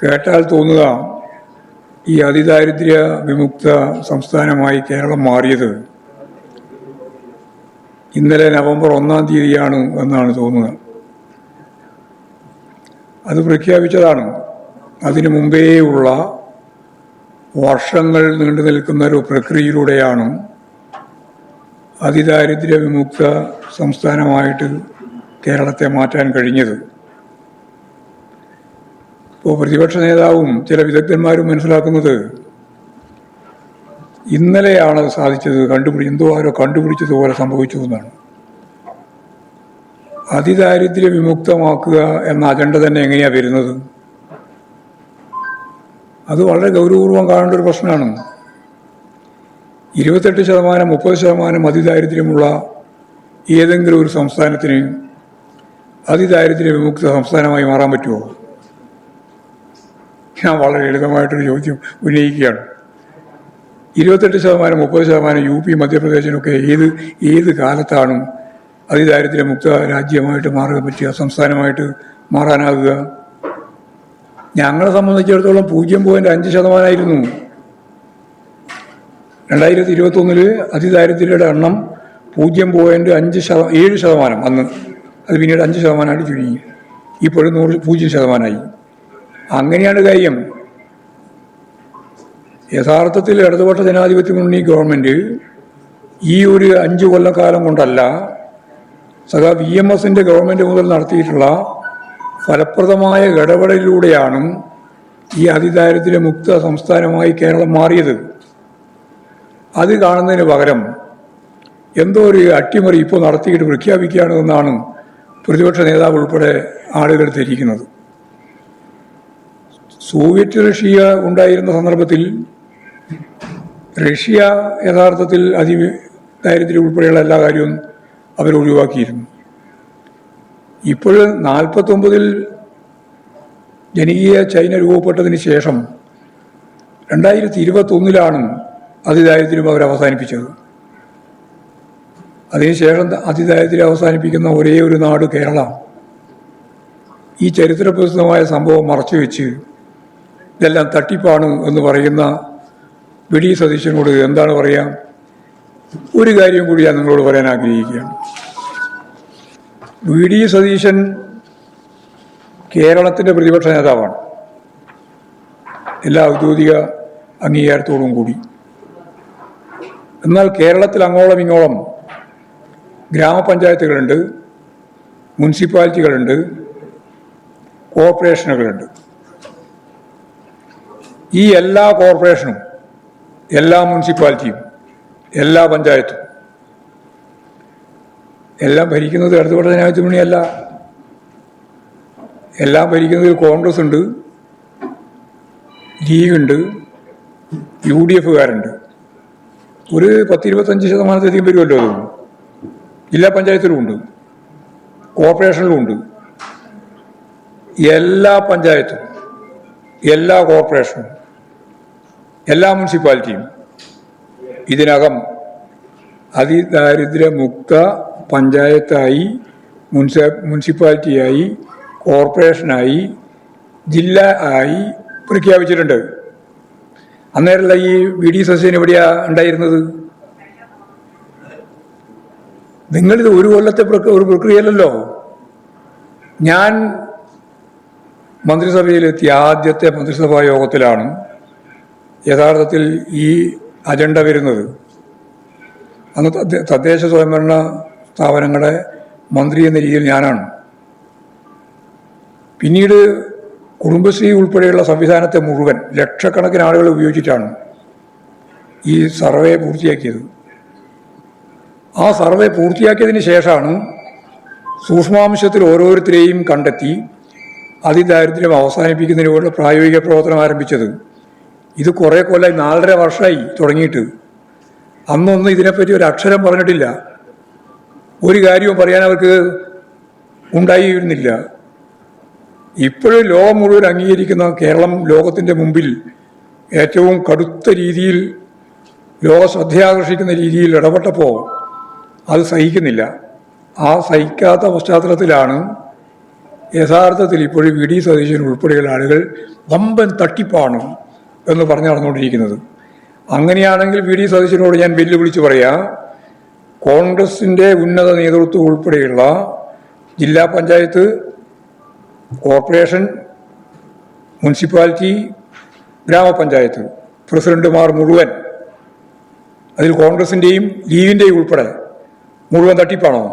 കേട്ടാൽ തോന്നുക ഈ അതിദാരിദ്ര്യ വിമുക്ത സംസ്ഥാനമായി കേരളം മാറിയത് ഇന്നലെ നവംബർ 1-ാം തീയതിയാണ് എന്നാണ് തോന്നുന്നത്. അത് പ്രഖ്യാപിച്ചതാണ്. അതിനു മുമ്പേ ഉള്ള വർഷങ്ങൾ നീണ്ടു നിൽക്കുന്ന ഒരു പ്രക്രിയയിലൂടെയാണ് അതിദാരിദ്ര്യ വിമുക്ത സംസ്ഥാനമായിട്ട് കേരളത്തെ മാറ്റാൻ കഴിഞ്ഞത്. ഇപ്പോൾ പ്രതിപക്ഷ നേതാവും ചില വിദഗ്ധന്മാരും മനസ്സിലാക്കുന്നത് ഇന്നലെയാണ് സാധിച്ചത്, എന്തോ ആരോ കണ്ടുപിടിച്ചതുപോലെ സംഭവിച്ചു എന്നാണ്. അതിദാരിദ്ര്യ വിമുക്തമാക്കുക എന്ന അജണ്ട തന്നെ എങ്ങനെയാണ് വരുന്നത്? അത് വളരെ ഗൗരവപൂർവ്വം കാണേണ്ട ഒരു പ്രശ്നമാണ്. 28%, 30% അതിദാരിദ്ര്യമുള്ള ഏതെങ്കിലും ഒരു സംസ്ഥാനത്തിന് അതിദാരിദ്ര്യ വിമുക്ത സംസ്ഥാനമായി മാറാൻ പറ്റുമോ? ഞാൻ വളരെ ലളിതമായിട്ടൊരു ചോദ്യം ഉന്നയിക്കുകയാണ്. 28%, 30% UP, മധ്യപ്രദേശിനൊക്കെ ഏത് കാലത്താണ് അതിദാരിദ്ര്യമുക്ത രാജ്യമായിട്ട് മാറാൻ പറ്റുക, സംസ്ഥാനമായിട്ട് മാറാനാകുക? ഞങ്ങളെ സംബന്ധിച്ചിടത്തോളം 0.5% 2021 അതിദാരിദ്ര്യയുടെ എണ്ണം 0.7% അന്ന്. അത് പിന്നീട് 5% ചുരുങ്ങി. ഇപ്പോഴും 0% അങ്ങനെയാണ് കാര്യം. യഥാർത്ഥത്തിൽ ഇടതുപക്ഷ ജനാധിപത്യ മുന്നണി ഗവൺമെന്റ് ഈ ഒരു 5 കൊല്ലക്കാലം കൊണ്ടല്ല, സഖാ VMSന്റെ ഗവൺമെന്റ് മുതൽ നടത്തിയിട്ടുള്ള ഫലപ്രദമായ ഇടപെടലിലൂടെയാണ് ഈ അതിദാരിദ്ര്യ മുക്ത സംസ്ഥാനമായി കേരളം മാറിയത്. അത് കാണുന്നതിന് പകരം എന്തോ ഒരു അട്ടിമറി ഇപ്പോൾ നടത്തിയിട്ട് പ്രഖ്യാപിക്കുകയാണ് എന്നാണ് പ്രതിപക്ഷ നേതാവ് ഉൾപ്പെടെ ആളുകൾ ധരിക്കുന്നത്. സോവിയറ്റ് റഷ്യ ഉണ്ടായിരുന്ന സന്ദർഭത്തിൽ റഷ്യ യഥാർത്ഥത്തിൽ അതിദാരിദ്ര്യം ഉൾപ്പെടെയുള്ള എല്ലാ കാര്യവും അവർ ഒഴിവാക്കിയിരുന്നു. ഇപ്പോൾ 49 ജനകീയ ചൈന രൂപപ്പെട്ടതിന് ശേഷം 2021 അതിദാരിദ്ര്യം അവർ അവസാനിപ്പിച്ചത്. അതിനുശേഷം അതിദാരിദ്ര്യം അവസാനിപ്പിക്കുന്ന ഒരേ ഒരു നാട് കേരളം. ഈ ചരിത്രപ്രസിദ്ധമായ സംഭവം മറച്ചുവെച്ച് ഇതെല്ലാം തട്ടിപ്പാണ് എന്ന് പറയുന്ന വി.ഡി. സതീശനോട് എന്താണ് പറയാം? ഒരു കാര്യം കൂടി ഞാൻ നിങ്ങളോട് പറയാൻ ആഗ്രഹിക്കുകയാണ്. വി.ഡി. സതീശൻ കേരളത്തിൻ്റെ പ്രതിപക്ഷ നേതാവാണ്, എല്ലാ ഔദ്യോഗിക അംഗീകാരത്തോടും കൂടി. എന്നാൽ കേരളത്തിൽ അങ്ങോളം ഇങ്ങോളം ഗ്രാമപഞ്ചായത്തുകളുണ്ട്, മുനിസിപ്പാലിറ്റികളുണ്ട്, കോർപ്പറേഷനുകളുണ്ട്. ഈ എല്ലാ കോർപ്പറേഷനും, എല്ലാ മുനിസിപ്പാലിറ്റിയും, എല്ലാ പഞ്ചായത്തും എല്ലാം ഭരിക്കുന്നത് ഇടതുപക്ഷ ജനാധിപത്യ മുന്നണിയല്ല. എല്ലാം ഭരിക്കുന്നത് കോൺഗ്രസ് ഉണ്ട്, ലീഗുണ്ട്, UDFകാരുണ്ട്. ഒരു 10-25% വരുമല്ലോ. അത് ജില്ലാ പഞ്ചായത്തിലും ഉണ്ട്, കോർപ്പറേഷനിലും ഉണ്ട്. എല്ലാ പഞ്ചായത്തും, എല്ലാ കോർപ്പറേഷനും, എല്ലാ മുനിസിപ്പാലിറ്റിയും ഇതിനകം അതിദാരിദ്ര്യമുക്ത പഞ്ചായത്തായി, മുനിസിപ്പാലിറ്റിയായി, കോർപ്പറേഷനായി, ജില്ല ആയി പ്രഖ്യാപിച്ചിട്ടുണ്ട്. അന്നേരമല്ല ഈ വി.ഡി. സതീശൻ എവിടെയാ ഉണ്ടായിരുന്നത്? നിങ്ങളിത് ഒരു കൊല്ലത്തെ ഒരു പ്രക്രിയയല്ലല്ലോ. ഞാൻ മന്ത്രിസഭയിലെത്തിയ ആദ്യത്തെ മന്ത്രിസഭാ യോഗത്തിലാണ് യഥാർത്ഥത്തിൽ ഈ അജണ്ട വരുന്നത്. അന്ന് തദ്ദേശ സ്വയംഭരണ സ്ഥാപനങ്ങളുടെ മന്ത്രി എന്ന രീതിയിൽ ഞാനാണ്. പിന്നീട് കുടുംബശ്രീ ഉൾപ്പെടെയുള്ള സംവിധാനത്തെ മുഴുവൻ ലക്ഷക്കണക്കിന് ആളുകൾ ഉപയോഗിച്ചിട്ടാണ് ഈ സർവേ പൂർത്തിയാക്കിയത്. ആ സർവേ പൂർത്തിയാക്കിയതിന് ശേഷമാണ് സൂക്ഷ്മാംശത്തിൽ ഓരോരുത്തരെയും കണ്ടെത്തി അതിദാരിദ്ര്യം അവസാനിപ്പിക്കുന്നതിനുള്ള പ്രായോഗിക പ്രവർത്തനം ആരംഭിച്ചത്. ഇത് കുറേ കൊല്ലമായി, 4.5 വർഷമായി തുടങ്ങിയിട്ട്. അന്നൊന്നും ഇതിനെപ്പറ്റി ഒരു അക്ഷരം പറഞ്ഞിട്ടില്ല. ഒരു കാര്യവും പറയാൻ അവർക്ക് ഉണ്ടായിരുന്നില്ല. ഇപ്പോഴും ലോകം മുഴുവൻ അംഗീകരിക്കുന്ന കേരളം ലോകത്തിൻ്റെ മുമ്പിൽ ഏറ്റവും കടുത്ത രീതിയിൽ ലോക ശ്രദ്ധയാകർഷിക്കുന്ന രീതിയിൽ ഇടപെട്ടപ്പോൾ അത് സഹിക്കുന്നില്ല. ആ സഹിക്കാത്ത പശ്ചാത്തലത്തിലാണ് യഥാർത്ഥത്തിൽ ഇപ്പോഴും വി ഡി സതീശൻ ഉൾപ്പെടെയുള്ള ആളുകൾ വമ്പൻ തട്ടിപ്പാണ് എന്ന് പറഞ്ഞു നടന്നുകൊണ്ടിരിക്കുന്നത്. അങ്ങനെയാണെങ്കിൽ വി ഡി സതീശനോട് ഞാൻ വെല്ലുവിളിച്ച് പറയാം, കോൺഗ്രസിൻ്റെ ഉന്നത നേതൃത്വം ഉൾപ്പെടെയുള്ള ജില്ലാ പഞ്ചായത്ത്, കോർപ്പറേഷൻ, മുനിസിപ്പാലിറ്റി, ഗ്രാമപഞ്ചായത്ത് പ്രസിഡന്റുമാർ മുഴുവൻ, അതിൽ കോൺഗ്രസിൻ്റെയും ലീഗിൻ്റെയും ഉൾപ്പെടെ മുഴുവൻ തട്ടിപ്പാണോ?